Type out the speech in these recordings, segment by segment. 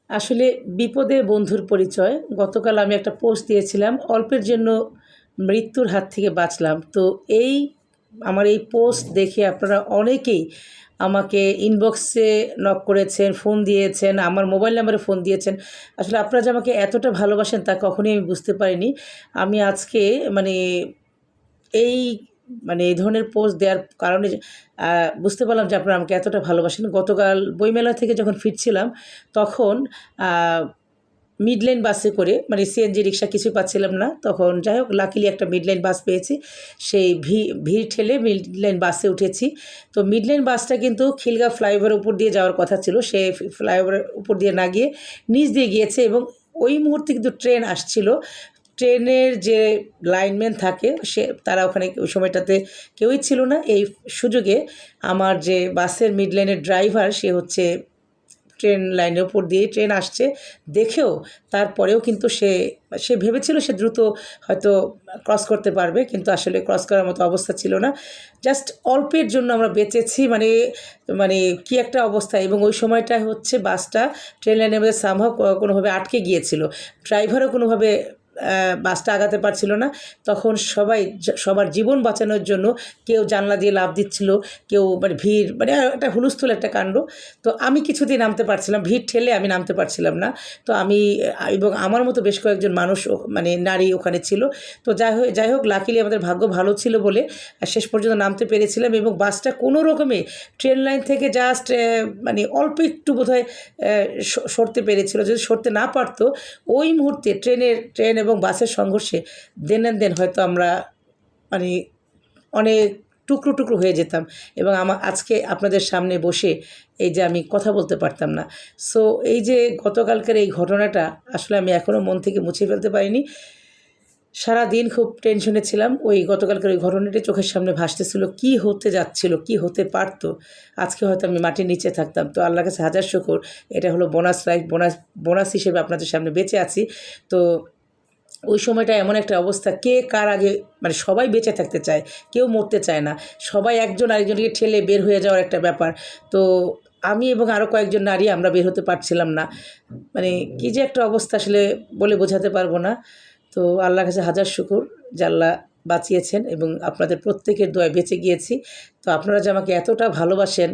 আসলে বিপদে বন্ধুর পরিচয়। গতকাল আমি একটা পোস্ট দিয়েছিলাম, অল্পের জন্য মৃত্যুর হাত থেকে বাঁচলাম। তো এই আমার এই পোস্ট দেখে আপনারা অনেকেই আমাকে ইনবক্সে নক করেছেন, ফোন দিয়েছেন, আমার মোবাইল নাম্বারে ফোন দিয়েছেন। আসলে আপনারা যে আমাকে এতটা ভালোবাসেন তা কখনোই আমি বুঝতে পারিনি। আমি আজকে মানে এই এই ধরনের পোস্ট দেওয়ার কারণে বুঝতে পারলাম যে আপনারা আমাকে এতটা ভালোবাসেন। গতকাল বইমেলা থেকে যখন ফিরছিলাম তখন আ মিডল্যান্ড বাসে করে সিএনজি রিক্সা কিছুই পাচ্ছিলাম না। তখন যাই হোক লাকিলি একটা মিডল্যান্ড বাস পেয়েছি। সেই ভিড় ঠেলে মিডল্যান্ড বাসে উঠেছি। তো মিডল্যান্ড বাসটা কিন্তু খিলগাঁও ফ্লাইওভারের উপর দিয়ে যাওয়ার কথা ছিল। সে ফ্লাইওভারের উপর দিয়ে না গিয়ে নিচ দিয়ে গিয়েছে এবং ওই মুহূর্তে কিন্তু ট্রেন আসছিল। ট্রেনের যে লাইনম্যান থাকে তারা ওখানে ওই সময়টাতে কেউই ছিল না। এই সুযোগে আমার যে বাসের মিডল্যান্ডের ড্রাইভার সে হচ্ছে ট্রেন লাইনের উপর দিয়েই ট্রেন আসছে দেখেও তারপরেও কিন্তু সে ভেবেছিল সে দ্রুত হয়তো ক্রস করতে পারবে, কিন্তু আসলে ক্রস করার মতো অবস্থা ছিল না। জাস্ট অল্পের জন্য আমরা বেঁচেছি। মানে কি একটা অবস্থা। এবং ওই সময়টায় হচ্ছে বাসটা ট্রেন লাইনের মধ্যে সামহাও কোনোভাবে আটকে গিয়েছিল। ড্রাইভারও কোনোভাবে বাসটা আগাতে পারছিল না। তখন সবাই সবার জীবন বাঁচানোর জন্য কেউ জানলা দিয়ে লাফ দিচ্ছিল, কেউ ভিড় একটা হুলস্থুল একটা কাণ্ড। তো আমি কিছুতেই নামতে পারছিলাম, ভিড় ঠেলে আমি নামতে পারছিলাম না। তো আমি এবং আমার মতো বেশ কয়েকজন মানুষ নারী ওখানে ছিল। তো যাই হোক লাকিলি আমাদের ভাগ্য ভালো ছিল বলে শেষ পর্যন্ত নামতে পেরেছিলাম এবং বাসটা কোনো রকমে ট্রেন লাইন থেকে জাস্ট অল্প একটু বোধহয় সরতে পেরেছিল। যদি সরতে না পারতো ওই মুহূর্তে ট্রেন এবং বাসের সংঘর্ষে দেন হয়তো আমরা মানে অনেক টুকরো টুকরো হয়ে যেতাম এবং আজকে আপনাদের সামনে বসে এই যে আমি কথা বলতে পারতাম না। সো এই যে গতকালকের এই ঘটনাটা আসলে আমি এখনও মন থেকে মুছে ফেলতে পারিনি। সারাদিন খুব টেনশনে ছিলাম। ওই গতকালকের ওই ঘটনাটি চোখের সামনে ভাসতেছিল। কী হতে যাচ্ছিল, কী হতে পারত। আজকে হয়তো আমি মাটির নিচে থাকতাম। তো আল্লাহর কাছে হাজার শুকর, এটা হলো বোনাস লাইফ, বোনাস হিসেবে আপনাদের সামনে বেঁচে আছি। তো ওই সময়টা এমন একটা অবস্থা, কে কার আগে সবাই বেঁচে থাকতে চায়, কেউ মরতে চায় না। সবাই একজন আরেকজনকে ঠেলে বের হয়ে যাওয়ার একটা ব্যাপার। তো আমি এবং আরও কয়েকজন নারী আমরা বের হতে পারছিলাম না। কী যে একটা অবস্থা আসলে বলে বোঝাতে পারবো না। তো আল্লাহর কাছে হাজার শুকর যে আল্লাহ বাঁচিয়েছেন এবং আপনাদের প্রত্যেকের দোয়ায় বেঁচে গিয়েছি। তো আপনারা যে আমাকে এতটা ভালোবাসেন,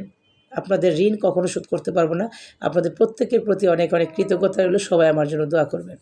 আপনাদের ঋণ কখনো শোধ করতে পারবো না। আপনাদের প্রত্যেকের প্রতি অনেক অনেক কৃতজ্ঞতা রইল। সবাই আমার জন্য দোয়া করবেন।